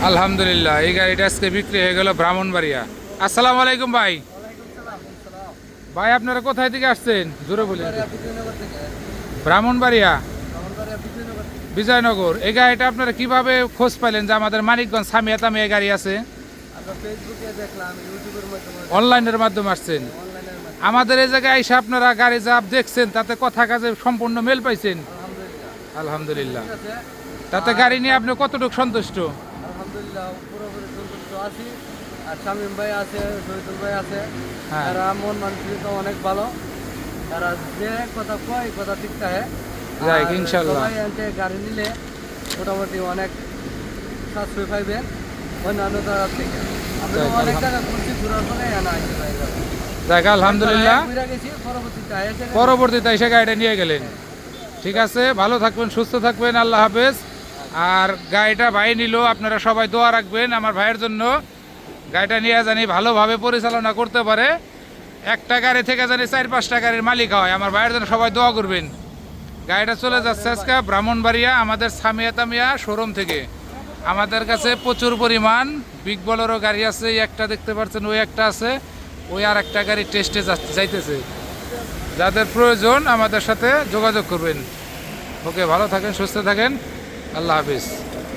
আলহামদুলিল্লাহ, এই গাড়িটা আজকে বিক্রি হয়ে গেল ব্রাহ্মণবাড়িয়া। আসসালামু আলাইকুম ভাই। ভাই আপনারা কোথায় থেকে আসছেন জোরে বলেন। ব্রাহ্মণবাড়িয়া, বিজয়নগর। এই গাড়িটা আপনারা কিভাবে খোঁজ পাইলেন যে আমাদের মানিকগঞ্জ সামিয়া তামিয়া গাড়ি আছে? অনলাইনের মাধ্যমে আসছেন। আমাদের এই জায়গায় এসে আপনারা গাড়ি যা দেখছেন তাতে কথা কাজে সম্পূর্ণ মেল পাইছেন? আলহামদুলিল্লাহ। তাতে গাড়ি নিয়ে আপনি কতটুকু সন্তুষ্ট? আলহামদুলিল্লাহ, পুরোপুরি সন্তুষ্ট আছি। আর শামীম ভাই আছে, শহীদুল ভাই আছে, হ্যাঁ। তারা মন মানসিকতা অনেক ভালো। তারা যে কথা কয় কথা ঠিক থাকে। যাই ইনশাল্লাহ। সবাই এতে গাড়ি নিলে মোটামুটি অনেক সাশ্রয় পাইবেন অন্যান্য জায়গার থেকে। আমি অনেক জায়গা ঘুরছি, ঘুরার পরে এনে আসি ভাই। যাক আলহামদুলিল্লাহ, পরবর্তীতে এসে গাড়িটা নিয়ে গেলেন। ঠিক আছে, ভালো থাকবেন, সুস্থ থাকবেন, আল্লাহ হাফেজ। আর গাড়িটা ভাই নিল, আপনারা সবাই দোয়া রাখবেন আমার ভাইয়ের জন্য। গাড়িটা নিয়ে জানি ভালোভাবে পরিচালনা করতে পারে, একটা গাড়ি থেকে জানি 4-5টা গাড়ির মালিক হয়। আমার ভাইয়ের জন্য সবাই দোয়া করবেন। গাড়িটা চলে যাচ্ছে আজকে ব্রাহ্মণবাড়িয়া আমাদের সামিয়া তামিয়া শোরুম থেকে। আমাদের কাছে প্রচুর পরিমাণ বিগ বলেরও গাড়ি আছে, এই একটা দেখতে পাচ্ছেন, ওই একটা আছে, ওই আর একটা গাড়ি টেস্টে যাইতেছে। যাদের প্রয়োজন আমাদের সাথে যোগাযোগ করবেন। ওকে, ভালো থাকেন, সুস্থ থাকেন, আল্লাহ হাফিজ।